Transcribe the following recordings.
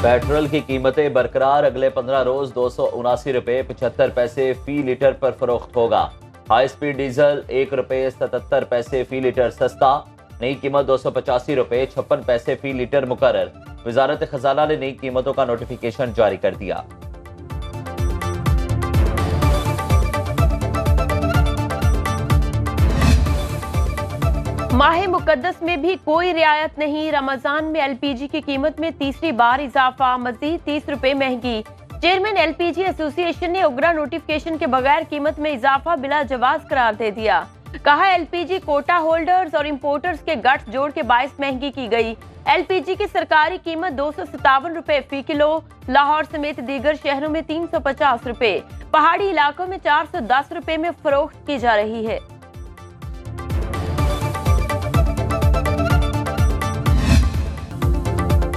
Petrol की कीमतें बरकरार, अगले 15 रोज 279 रुपए 75 पैसे फी लीटर पर फरोख्त होगा। हाई स्पीड डीजल 1 रुपए 77 पैसे फी लीटर सस्ता, नई कीमत 285 रुपए 56 पैसे फी लीटर मुकर्रर। वजारत खजाना ने नई कीमतों का नोटिफिकेशन जारी कर दिया। माह मुकद्दस में भी कोई रियायत नहीं, रमजान में एलपीजी की कीमत में तीसरी बार इजाफा, मजीद 30 रुपए महंगी। चेयरमैन एलपीजी एसोसिएशन ने उग्रा नोटिफिकेशन के बगैर कीमत में इजाफा बिला जवाज करार दे दिया। कहा एलपीजी कोटा होल्डर्स और इंपोर्टर्स के गठ जोड़ के बायस महंगी की गई। एलपीजी की सरकारी कीमत 257 रुपए फी किलो, लाहौर समेत दीगर शहरों में 350 रुपए, पहाड़ी इलाकों में 410 रुपए में फरोख्त की जा रही है।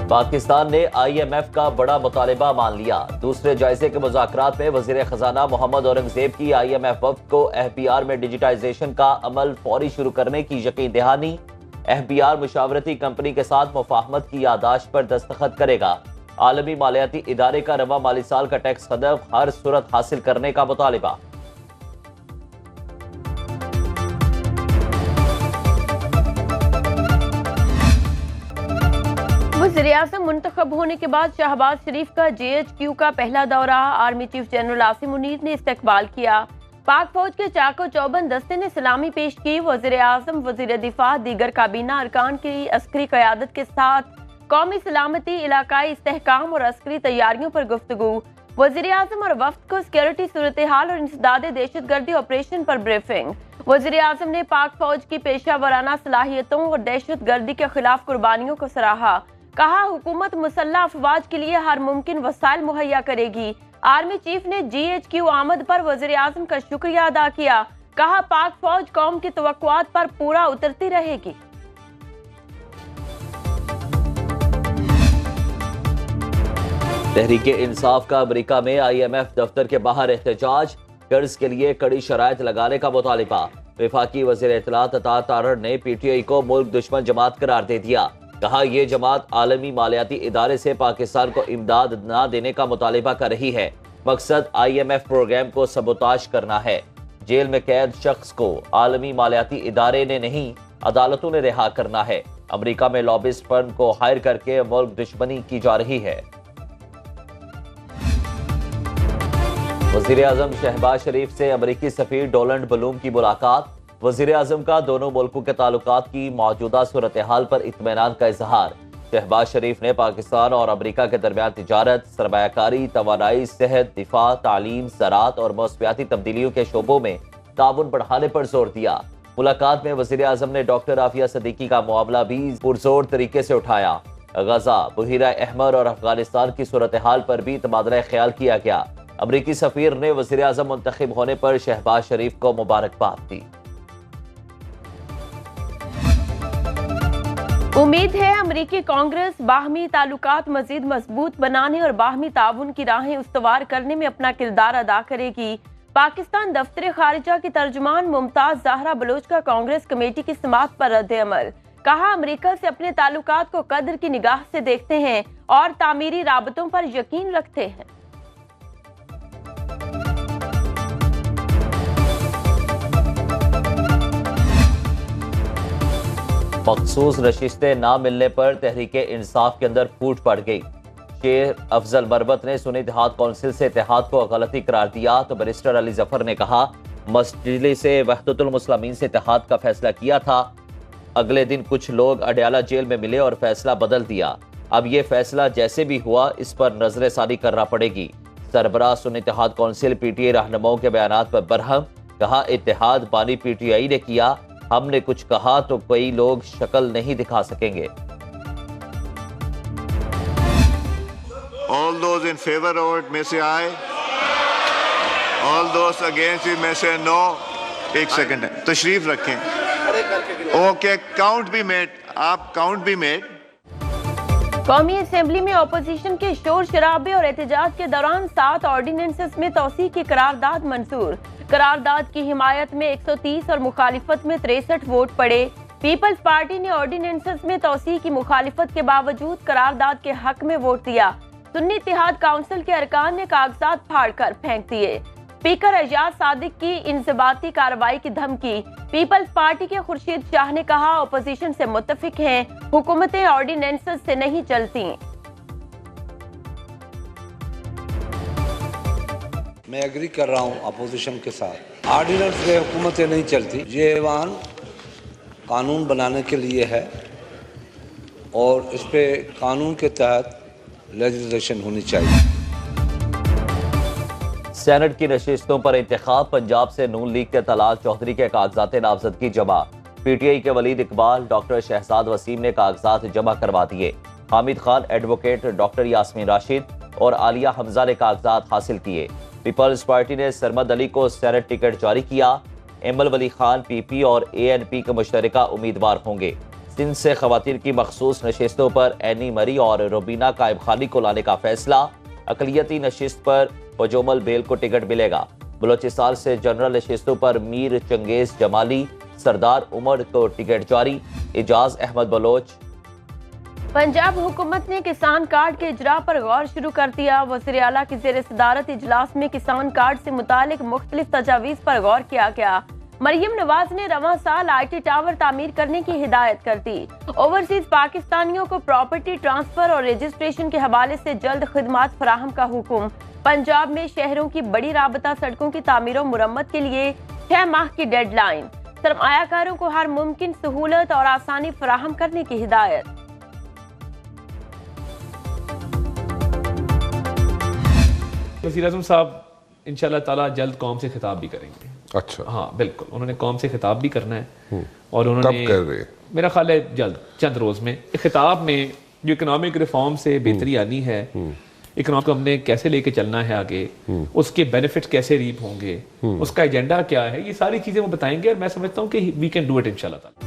पाकिस्तान ने IMF का बड़ा मुतालिबा मान लिया। दूसरे जायजे के मुज़ाकरात में वज़ीर खजाना मोहम्मद औरंगजेब की IMF वफ़द को FBR में डिजिटाइजेशन का अमल फौरी शुरू करने की यकीन दहानी। FBR मुशावरती कंपनी के साथ मुफाहमत की यादाश्त पर दस्तखत करेगा। आलमी मालियाती इदारे का रवा माली साल का टैक्स हदफ हर सूरत हासिल करने का मुतालिबा। वज़ीर-ए-आज़म मुंतखब होने के बाद शहबाज शरीफ का JHQ का पहला दौरा, army chief general Asim Munir ने इस्तकबाल किया। पाक फौज के चाको चौबंद दस्ते ने सलामी पेश की। वज़ीर-ए-आज़म, वज़ीर दिफा, दीगर काबीना अरकान की अस्करी क़यादत के साथ कौमी सलामती, इलाकाई इस्तेहकाम और अस्करी तैयारियों पर गुफ्तगू। वज़ीर-ए-आज़म और वफ्द को सिक्योरिटी सूरत हाल और इंसदाद दहशतगर्दी ऑपरेशन पर ब्रीफिंग। वज़ीर-ए-आज़म ने पाक फौज की पेशा वराना सलाहियतों और दहशतगर्दी के खिलाफ कुर्बानियों को सराहा। कहा हुकूमत मुसल्लह अफवाज के लिए हर मुमकिन वसाइल मुहैया करेगी। आर्मी चीफ ने JHQ आमद पर वज़ीर-ए-आज़म का शुक्रिया अदा किया। कहा पाक फौज कौम की तवक्कुआत पर पूरा उतरती रहेगी। तहरीके इंसाफ का अमेरिका में IMF दफ्तर के बाहर एहतजाज, कर्ज के लिए कड़ी शराइत लगाने का मुतालिबा। वफाकी वज़ीर इत्तलात अता तारड़ ने PTI को मुल्क दुश्मन जमात करार दे दिया। कहा यह जमात आलमी मालियाती इदारे से पाकिस्तान को इमदाद न देने का मुतालिबा कर रही है। मकसद IMF प्रोग्राम को सबोताश करना है। जेल में कैद शख्स को आलमी मालियाती इदारे ने नहीं, अदालतों ने रिहा करना है। अमेरिका में लॉबिस्ट फर्म को हायर करके मुल्क दुश्मनी की जा रही है। वज़ीर-ए-आज़म शहबाज शरीफ से अमेरिकी सफीर डोनाल्ड ब्लूम की मुलाकात। वज़ीर-ए-आज़म का दोनों मुल्कों के ताल्लुकात की मौजूदा सूरत हाल पर इत्मीनान का इजहार। शहबाज शरीफ ने पाकिस्तान और अमेरिका के दरमियान तिजारत, सरमायाकारी, तवानाई, सेहत, दिफा, तालीम, ज़राअत और मौसमियाती तब्दीलियों के शोबों में ताउन बढ़ाने पर जोर दिया। मुलाकात में वज़ीर-ए-आज़म ने डॉक्टर आफिया सिद्दीकी का मामला भी पुरजोर तरीके से उठाया। गजा, बहीरा अहमर और अफगानिस्तान की सूरत हाल पर भी तबादला ख्याल किया गया। अमरीकी सफीर ने वज़ीर-ए-आज़म मुंतखब होने पर शहबाज शरीफ को मुबारकबाद दी। उम्मीद है अमरीकी कांग्रेस बाहमी ताल्लुकात मजीद मजबूत बनाने और बाहमी ताउन की राहें उस्तवार करने में अपना किरदार अदा करेगी। पाकिस्तान दफ्तर खारिजा की तर्जुमान मुमताज ज़हरा बलोच का कांग्रेस कमेटी की समाअत पर रद्द-ए-अमल। कहा अमरीका से अपने ताल्लुकात को कदर की निगाह से देखते हैं और तामीरी राबतों पर यकीन रखते हैं। मखसूस नशिस्तें ना मिलने पर तहरीके इंसाफ के अंदर फूट पड़ गई। शेर अफजल मरबत ने सुन्नी इत्तेहाद कौंसिल से इत्तेहाद को गलती करार दिया तो बैरिस्टर अली जफर ने कहा मजलिस वहदतुल मुस्लिमीन से इत्तेहाद का फैसला किया था। अगले दिन कुछ लोग अडयाला जेल में मिले और फैसला बदल दिया। अब ये फैसला जैसे भी हुआ इस पर नजरसानी करना पड़ेगी। सरबराह सुन्नी इत्तेहाद कौंसिल PTI रहनुमाओं के बयानात पर बरहम। कहा इत्तेहाद बानी PTI ने किया, हमने कुछ कहा तो कई लोग शक्ल नहीं दिखा सकेंगे। All those in favor of it may say aye. All those against it may say no. एक सेकंड है, तशरीफ रखें। ओके, काउंट भी मेड, आप काउंट भी मेड। कौमी असेंबली में अपोजिशन के शोर शराबे और एहतजाज के दौरान 7 ऑर्डिनेंसेस में तौसीक की करारदाद मंजूर। करारदाद की हिमायत में 130 और मुखालिफत में 63 वोट पड़े। पीपल्स पार्टी ने ऑर्डिनेंसेस में तौसीक की मुखालिफत के बावजूद करारदाद के हक में वोट दिया। सुन्नी इत्तेहाद काउंसिल के अरकान ने कागजात फाड़कर फेंक दिए। स्पीकर एजाज सादिक की इंजबाती कार्रवाई की धमकी। पीपल्स पार्टी के खुर्शीद शाह ने कहा, ऑपोजिशन से मुत्तफिक हैं, हुकूमतें ऑर्डिनेंसेस से नहीं चलती। मैं एग्री कर रहा हूँ अपोजिशन के साथ, ऑर्डिनेंस से हुकूमतें नहीं चलती। ये ऐवान कानून बनाने के लिए है और इस पे कानून के तहत लेजिस्लेशन होनी चाहिए। सेनेट की नशिस्तों पर इंतखाब। पंजाब से नून लीग के तलाल चौधरी के कागजात नामजदगी जमा। पीटीआई के वलीद इकबाल, डॉक्टर शहजाद वसीम ने कागजात जमा करवा दिए। हामिद खान, एडवोकेट डॉक्टर यास्मीन राशिद और आलिया हमजा ने कागजात हासिल किए। पीपल्स पार्टी ने सरमद अली को सेनेट टिकट जारी किया। एमल वली खान पीपी और एएनपी के मुश्तरका उम्मीदवार होंगे। सिंध से खवातीन की मखसूस नशिस्तों पर एनी मरी और रुबीना कायम खानी को लाने का फैसला। अकलियती नशिस्त पर वजोमल बेल को टिकट मिलेगा। बलोचिस्तान से जनरल नशिस्तों पर मीर चंगेज जमाली, सरदार उमर को टिकट जारी। एजाज अहमद बलोच। पंजाब हुकूमत ने किसान कार्ड के इजरा पर गौर शुरू कर दिया। वज़ीर आला की ज़ेर सदारत इजलास में किसान कार्ड से मुतालिक मुख्तलिफ तजावीज़ पर गौर किया गया। मरियम नवाज ने रवां साल IT टावर तामीर करने की हिदायत कर दी। ओवरसीज पाकिस्तानियों को प्रॉपर्टी ट्रांसफर और रजिस्ट्रेशन के हवाले से जल्द खिदमात फराहम का हुक्म। पंजाब में शहरों की बड़ी राबता सड़कों की तामीर और मुरम्मत के लिए 6 माह की डेडलाइन। सरमायाकारों को हर मुमकिन सहूलत और आसानी फराहम करने की हिदायत। वज़ीर आज़म साहब इंशाल्लाह ताला जल्द कौम से खिताब भी करेंगे। अच्छा, हाँ बिल्कुल, उन्होंने कौम से खिताब भी करना है और कब उन्होंने कर रहे हैं? मेरा ख्याल है जल्द, चंद रोज में। खिताब में जो इकोनॉमिक रिफॉर्म से बेहतरी आनी है, इकोनॉमी को हमने कैसे लेके चलना है आगे, उसके बेनिफिट्स कैसे रीप होंगे, उसका एजेंडा क्या है, ये सारी चीजें वो बताएंगे और मैं समझता हूँ कि वी कैन डू इट इंशाल्लाह ताला।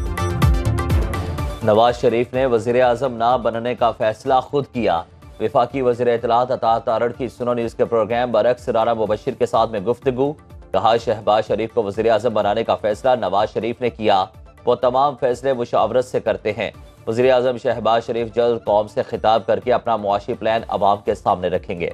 नवाज शरीफ ने वजीर आजम ना बनने का फैसला खुद किया। वफाकी वज़ीर इत्तलात अता तारड़ की सुनो न्यूज़ के प्रोग्राम बरक्स राना मुबशिर के साथ में गुफ्तगू। कहा, शहबाज शरीफ को वज़ीर आज़म बनाने का फैसला नवाज शरीफ ने किया, वो तमाम फैसले मुशावरत से करते हैं। वज़ीर आज़म शहबाज शरीफ जल्द कौम से खिताब करके अपना मुआशी प्लान अवाम के सामने रखेंगे।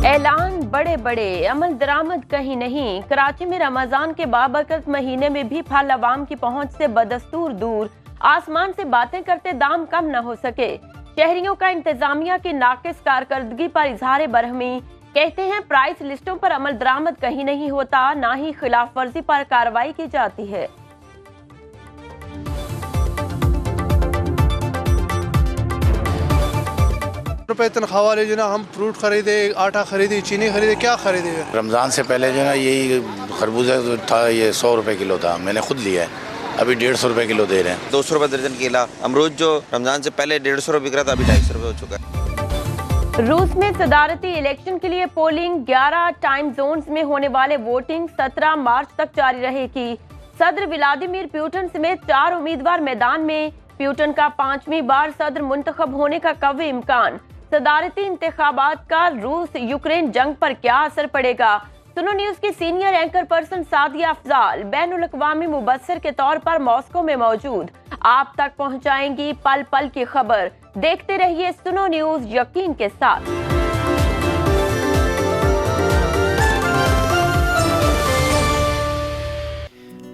ऐलान बड़े बड़े, अमल दरामद कहीं नहीं। कराची में रमजान के बाबरकत महीने में भी फल अवाम की पहुंच से बदस्तूर दूर। आसमान से बातें करते दाम कम न हो सके। शहरियों का इंतजामिया की नाकिस कारकर्दगी पर इजहार बरहमी। कहते हैं प्राइस लिस्टों पर अमल दरामद कहीं नहीं होता, ना ही खिलाफ वर्जी पर कार्रवाई की जाती है। रुपए तनख्वाह वाले जो ना हम फ्रूट खरीदे, आटा खरीदे, चीनी खरीदे, क्या खरीदे? रमज़ान से पहले जो ना यही खरबूजा था, ये 100 रुपए किलो था, मैंने खुद लिया है। अभी 150 रुपए किलो दे रहे हैं। 200 रुपए दर्जन केला। अमरूद जो रमज़ान से पहले 150 रुपए बिक रहा था, अभी 250 रुपए हो चुका है। रूस में सदारती इलेक्शन के लिए पोलिंग 11 टाइम जोन्स में होने वाले वोटिंग 17 मार्च तक जारी रहेगी। सदर व्लादिमीर पुतिन समेत 4 उम्मीदवार मैदान में। पुतिन का 5वीं बार सदर मुंतखब होने का कवी इम्कान। सदारती इंतखाबात का रूस यूक्रेन जंग पर क्या असर पड़ेगा? सुनो न्यूज की senior anchor person Sadia Afzal बैनुल अक़वामी मुबस्सिर के तौर पर मॉस्को में मौजूद, आप तक पहुंचाएंगी पल पल की खबर। देखते रहिए सुनो न्यूज यकीन के साथ।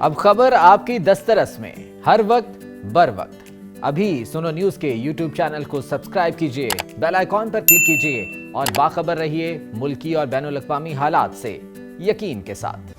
अब खबर आपकी दस्तरस में, हर वक्त बर वक्त। अभी सुनो न्यूज के YouTube चैनल को सब्सक्राइब कीजिए, बेल आइकॉन पर क्लिक कीजिए और बाखबर रहिए मुल्की और बैनुल अक़वामी हालात से यकीन के साथ।